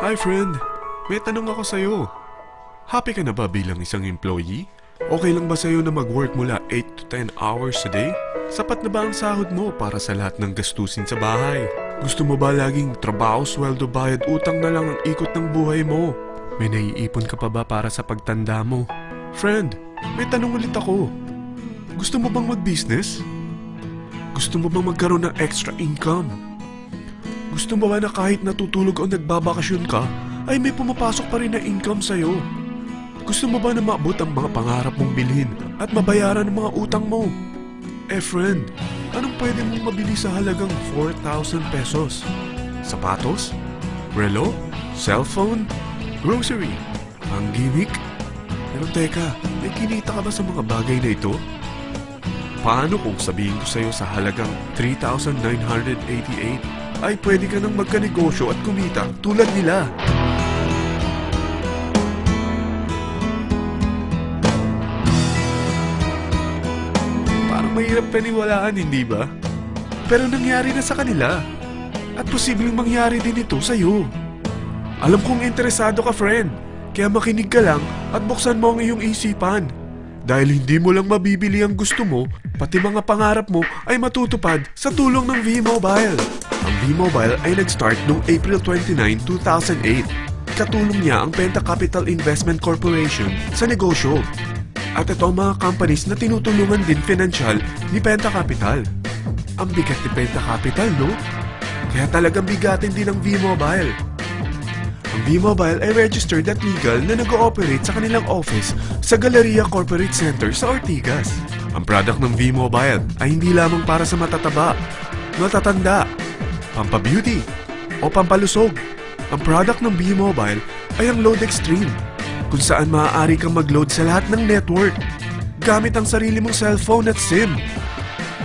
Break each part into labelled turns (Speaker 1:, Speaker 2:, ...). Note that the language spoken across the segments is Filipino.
Speaker 1: Hi friend, may tanong ako sa'yo. Happy ka na ba bilang isang employee? Okay lang ba sa'yo na mag-work mula 8 to 10 hours a day? Sapat na ba ang sahod mo para sa lahat ng gastusin sa bahay? Gusto mo ba laging trabaho, sweldo, bayad, utang na lang ang ikot ng buhay mo? May naiipon ka pa ba para sa pagtanda mo? Friend, may tanong ulit ako. Gusto mo bang mag-business? Gusto mo bang magkaroon ng extra income? Gusto mo ba na kahit natutulog o nagbabakasyon ka, ay may pumapasok pa rin na income sa'yo? Gusto mo ba na maabot ang mga pangarap mong bilhin at mabayaran ang mga utang mo? Friend, anong pwede mong mabili sa halagang 4,000 pesos? Sapatos? Relo? Cellphone? Grocery? Ang gimmick? Pero teka, may kinita ka ba sa mga bagay na ito? Paano kung sabihin ko sa'yo sa halagang 3,988 ay pwede ka nang magkanegosyo at kumita tulad nila? Parang mahirap paniwalaan, hindi ba? Pero nangyari na sa kanila. At posibleng mangyari din ito sa'yo. Alam kong interesado ka, friend. Kaya makinig ka lang at buksan mo ang iyong isipan. Dahil hindi mo lang mabibili ang gusto mo, pati mga pangarap mo ay matutupad sa tulong ng V-Mobile. Ang V-Mobile ay nag-start noong April 29, 2008. Katulong niya ang Penta Capital Investment Corporation sa negosyo. At ito ang mga companies na tinutulungan din financial ni Penta Capital. Ang bigat ni Penta Capital, no? Kaya talagang bigatin din ang V-Mobile. Ang V-Mobile ay registered at legal na nag-ooperate sa kanilang office sa Galleria Corporate Center sa Ortigas. Ang product ng V-Mobile ay hindi lamang para sa matataba, matatanda, pampabeauty, o pampalusog. Ang product ng V-Mobile ay ang Load Extreme, kung saan maaari kang mag-load sa lahat ng network gamit ang sarili mong cellphone at SIM.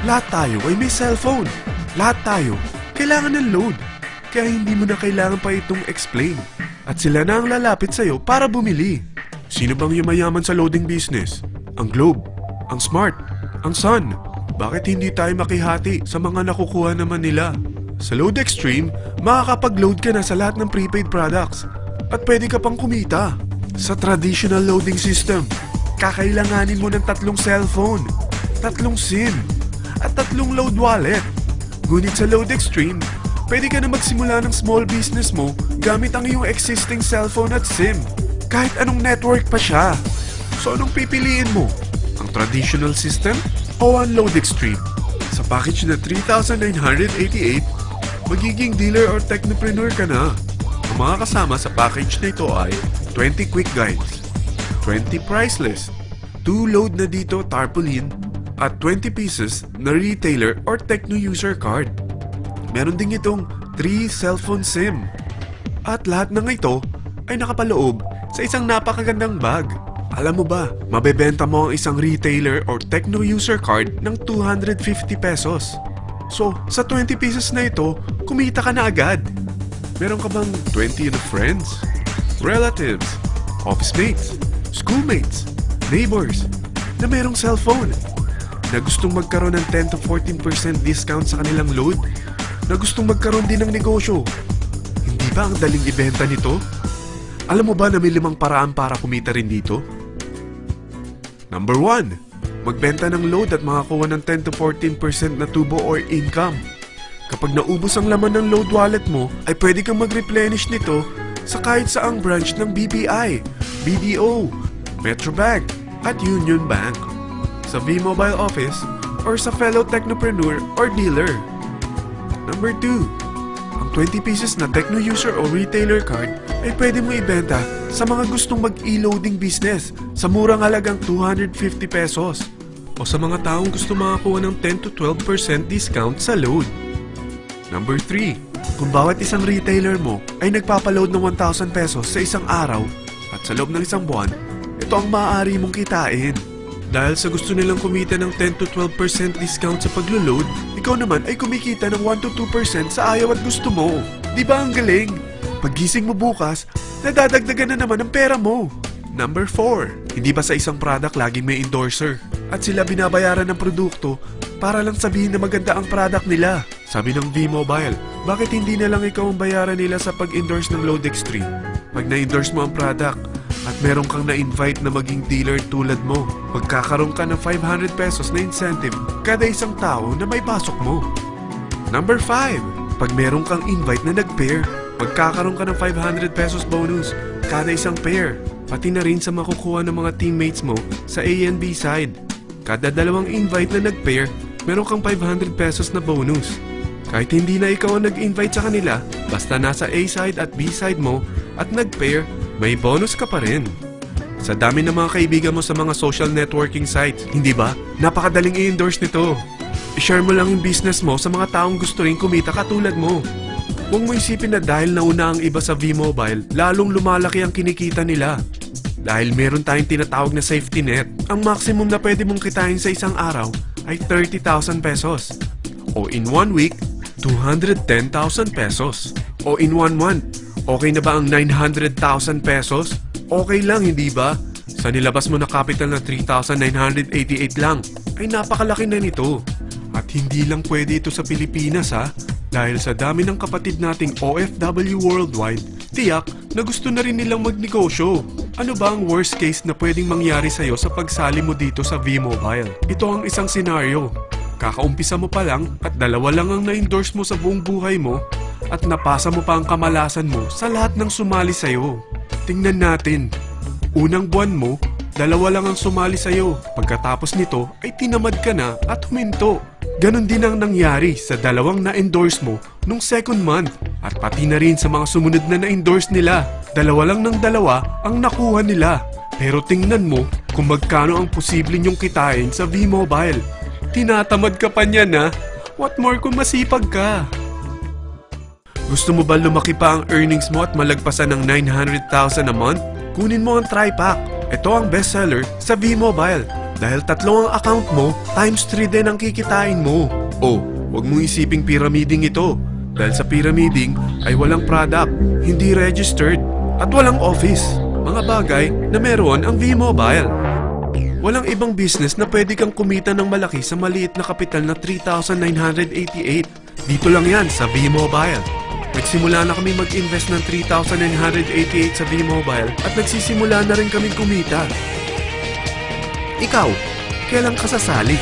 Speaker 1: Lahat tayo ay may cellphone. Lahat tayo kailangan ng load. Kaya hindi mo na kailangan pa itong explain. At sila na ang lalapit sa'yo para bumili. Sino bang yumayaman sa loading business? Ang Globe, ang Smart, ang Sun. Bakit hindi tayo makihati sa mga nakukuha naman nila? Sa Load Extreme, makakapag-load ka na sa lahat ng prepaid products. At pwede ka pang kumita. Sa traditional loading system, kakailanganin mo ng 3 cellphone, 3 SIM, at 3 load wallet. Ngunit sa Load Extreme, pwede ka na magsimula ng small business mo gamit ang iyong existing cellphone at SIM. Kahit anong network pa siya. So anong pipiliin mo? Ang traditional system o ang Load Extreme? Sa package na 3,988, magiging dealer or technopreneur ka na. Ang mga kasama sa package na ito ay 20 quick guides, 20 price list, 2 load na dito tarpaulin, at 20 pieces na retailer or techno user card. Meron din itong 3 cellphone SIM. At lahat ng ito ay nakapaloob sa isang napakagandang bag. Alam mo ba, mabebenta mo ang isang retailer or techno user card ng 250 pesos. So, sa 20 pieces na ito, kumita ka na agad. Meron ka bang 20 na friends, relatives, office mates, schoolmates, neighbors na merong cellphone? Na gustong magkaroon ng 10 to 14% discount sa kanilang load? Na gustong magkaroon din ng negosyo? Hindi ba ang daling ibenta nito? Alam mo ba na may 5 paraan para kumita rin dito? Number 1. Magbenta ng load at makakuha ng 10 to 14% na tubo or income. Kapag naubos ang laman ng load wallet mo, ay pwede kang mag-replenish nito sa kahit saang branch ng BPI, BDO, Metrobank, at Union Bank, sa V-Mobile office, or sa fellow technopreneur or dealer. Number 2. Ang 20 pieces na techno user o retailer card ay pwede mo ibenta sa mga gustong mag-e-loading business sa murang halagang 250 pesos o sa mga taong gusto makakuha ng 10 to 12% discount sa load. Number 3. Kung bawat isang retailer mo ay nagpapaload ng 1,000 pesos sa isang araw at sa loob ng isang buwan, ito ang maaari mong kitain. Dahil sa gusto nilang kumita ng 10 to 12% discount sa paglo-load, ikaw naman ay kumikita ng 1 to 2% sa ayaw at gusto mo. Di ba ang galing? Paggising mo bukas, nadadagdagan na naman ang pera mo. Number 4. Hindi ba sa isang product laging may endorser? At sila binabayaran ng produkto para lang sabihin na maganda ang product nila. Sabi ng V-Mobile, bakit hindi na lang ikaw ang bayaran nila sa pag-endorse ng Load Extreme? Pag na-endorse mo ang product at meron kang na-invite na maging dealer tulad mo, magkakaroon ka ng 500 pesos na incentive kada isang tao na may pasok mo. Number 5, pag meron kang invite na nag-pair, magkakaroon ka ng 500 pesos bonus kada isang pair, pati na rin sa makukuha ng mga teammates mo sa A and B side. Kada dalawang invite na nag-pair, meron kang 500 pesos na bonus. Kahit hindi na ikaw ang nag-invite sa kanila, basta nasa A side at B side mo at nag-pair, may bonus ka pa rin. Sa dami ng mga kaibigan mo sa mga social networking sites, hindi ba? Napakadaling i-endorse nito. I-share mo lang yung business mo sa mga taong gusto rin kumita katulad mo. Huwag mo isipin na dahil nauna ang iba sa V-Mobile, lalong lumalaki ang kinikita nila. Dahil meron tayong tinatawag na safety net, ang maximum na pwede mong kitain sa isang araw ay 30,000 pesos. O in 1 week, 210,000 pesos. O in 1 month, okay na ba ang 900,000 pesos? Okay lang, hindi ba? Sa nilabas mo na capital na 3,988 lang, ay napakalaki na nito. At hindi lang pwede ito sa Pilipinas ha, dahil sa dami ng kapatid nating OFW worldwide, tiyak na gusto na rin nilang magnegosyo. Ano ba ang worst case na pwedeng mangyari sa'yo sa pagsali mo dito sa V-Mobile? Ito ang isang senaryo. Kakaumpisa mo pa lang at 2 lang ang na-endorse mo sa buong buhay mo at napasa mo pa ang kamalasan mo sa lahat ng sumali sa'yo. Tingnan natin. Unang buwan mo, 2 lang ang sumali sa'yo. Pagkatapos nito ay tinamad ka na at huminto. Ganon din ang nangyari sa 2 na-endorse mo nung second month at pati na rin sa mga sumunod na na-endorse nila. 2 lang ng 2 ang nakuha nila. Pero tingnan mo kung magkano ang posible nyong kitain sa V-Mobile. Tinatamad ka pa niyan ha? What more kung masipag ka? Gusto mo ba lumaki pa ang earnings mo at malagpasan ng 900,000 a month? Kunin mo ang TriPack. Ito ang bestseller sa V-Mobile. Dahil 3 ang account mo, times 3 din ang kikitain mo. Oh, huwag mong isiping pyramiding ito. Dahil sa pyramiding ay walang product, hindi registered, at walang office. Mga bagay na meron ang V-Mobile. Walang ibang business na pwede kang kumita ng malaki sa maliit na kapital na 3,988. Dito lang yan sa V-Mobile. Nagsimula na kami mag-invest ng 3,988 sa V-Mobile at nagsisimula na rin kami kumita. Ikaw, kailan ka sasali?